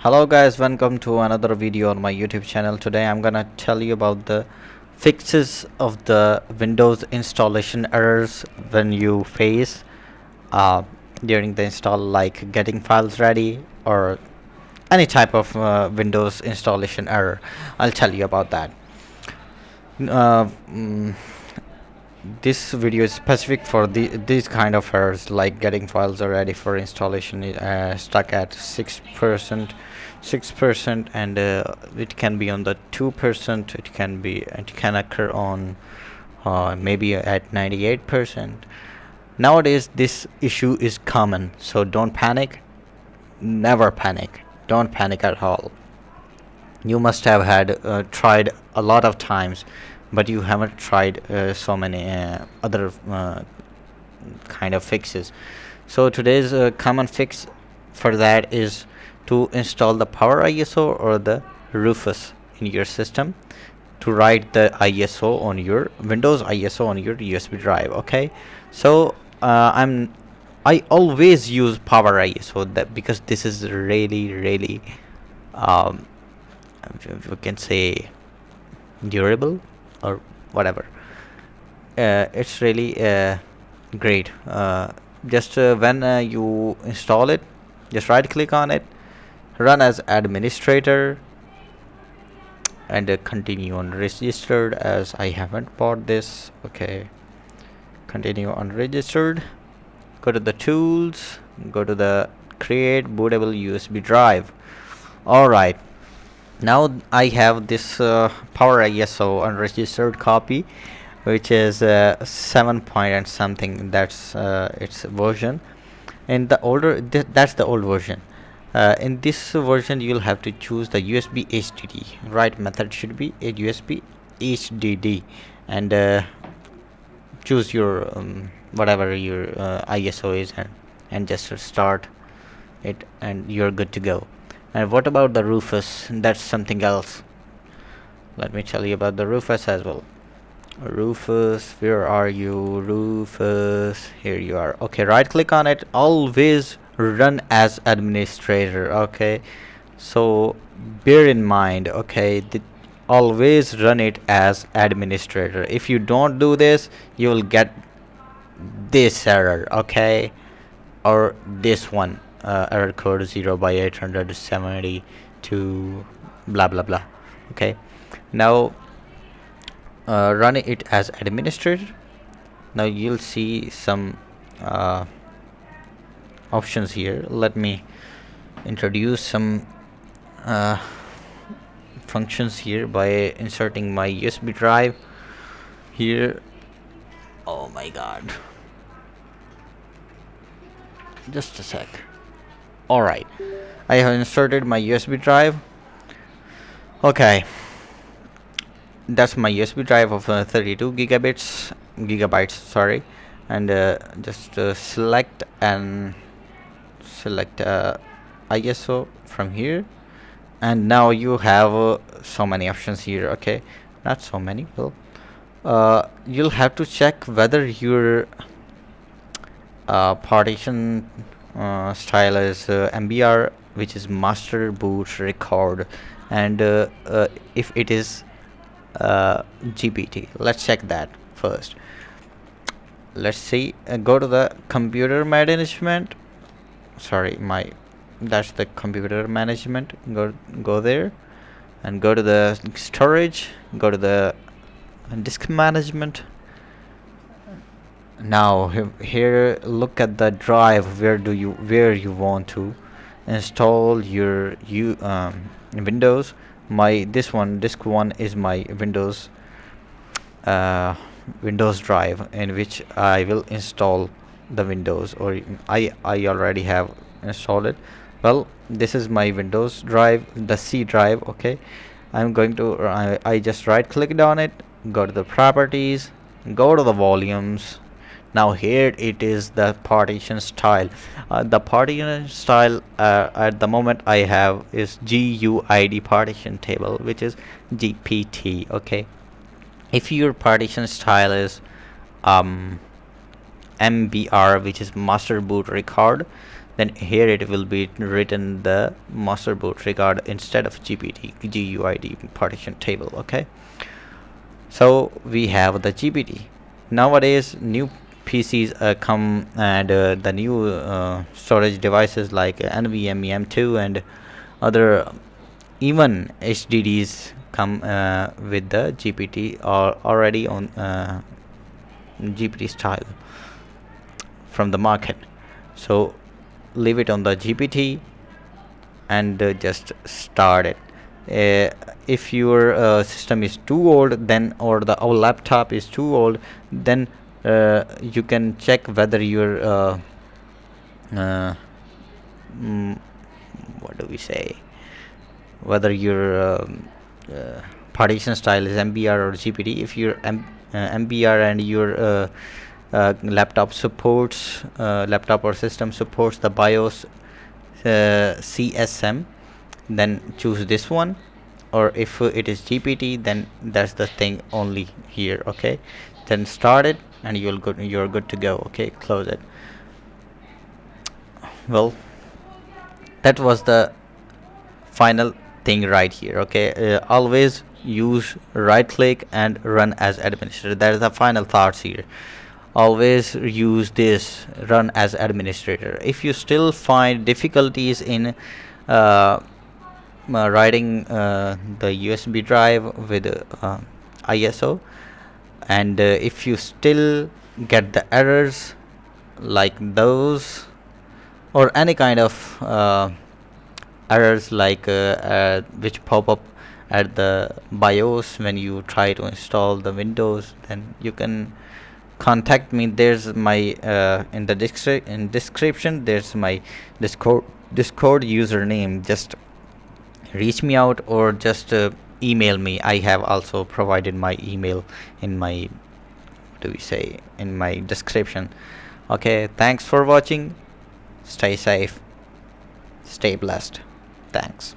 Hello guys, welcome to another video on my YouTube channel. Today I'm gonna tell you about the fixes of the Windows installation errors when you face during the install, like getting files ready or any type of Windows installation error. I'll tell you about that. Uh, mm, this video is specific for these kind of errors, like getting files ready for installation stuck at 6%, and it can be on the 2%. It can occur on maybe at 98%. Nowadays this issue is common, so don't panic. Never panic. Don't panic at all. You must have had tried a lot of times, but you haven't tried so many other kind of fixes. So today's common fix for that is to install the Power ISO or the Rufus in your system to write the ISO on your Windows ISO on your USB drive. Okay, so I always use Power ISO that because this is really um, we can say durable or whatever. It's really great. Just when you install it, just right click on it, run as administrator, and continue on registered, as I haven't bought this. Okay, continue on registered. Go to the tools, go to the create bootable USB drive. Alright, now I have this Power ISO unregistered copy, which is 7 point and something. That's its version. And the older that's the old version. In this version you'll have to choose the USB HDD. Right method should be a USB HDD, and choose your whatever your ISO is, and just start it, and you're good to go. And what about the Rufus? That's something else. Let me tell you about the Rufus as well. Rufus, where are you? Rufus, here you are. Okay, right click on it. Always run as administrator. Okay, so bear in mind, okay, always run it as administrator. If you don't do this, you will get this error, okay, or this one, error code 0x8007025 blah blah blah. Okay, now run it as administrator. Now you'll see some options here. Let me introduce some functions here by inserting my USB drive here. Oh my god, just a sec. Alright, I have inserted my USB drive. Okay, that's my USB drive of 32 gigabytes, sorry. And just select ISO from here, and now you have so many options here. Okay, not so many. Well, you'll have to check whether your partition style is MBR, which is master boot record, and if it is GPT. Let's check that first. Let's see. Go to the computer management. Sorry, that's the computer management. Go there, and go to the storage. Go to the disk management. Now here, look at the drive where you want to install your Windows. Disk one is my Windows drive, in which I will install the Windows, or I already have installed it. Well, this is my Windows drive, the C drive. Okay, I'm going to I just right clicked on it, go to the properties, go to the volumes. Now here it is the partition style. The partition style at the moment I have is GUID partition table, which is GPT. Okay, if your partition style is MBR, which is master boot record, then here it will be written the master boot record instead of GPT GUID partition table. Okay, so we have the GPT. Nowadays new PCs come, and the new storage devices like NVMe M2 and other, even HDDs come with the GPT or already on GPT style from the market. So leave it on the GPT and just start it. If your system is too old, then, or the our laptop is too old, then you can check whether your what do we say, whether your partition style is MBR or GPT. If your MBR and your laptop supports, laptop or system supports the BIOS CSM, then choose this one. Or if it is GPT, then that's the thing only here. Okay, then start it and you're good to go. Okay, close it. Well, that was the final thing right here. Okay, always use right click and run as administrator. That is the final thoughts here. Always use this, run as administrator. If you still find difficulties in writing the USB drive with ISO, and if you still get the errors like those, or any kind of errors like which pop up at the BIOS when you try to install the Windows, then you can contact me. There's my in the description there's my discord username. Just reach me out or just email me. I have also provided my email in my, what do we say, in my description. Okay, thanks for watching. Stay safe, stay blessed. Thanks.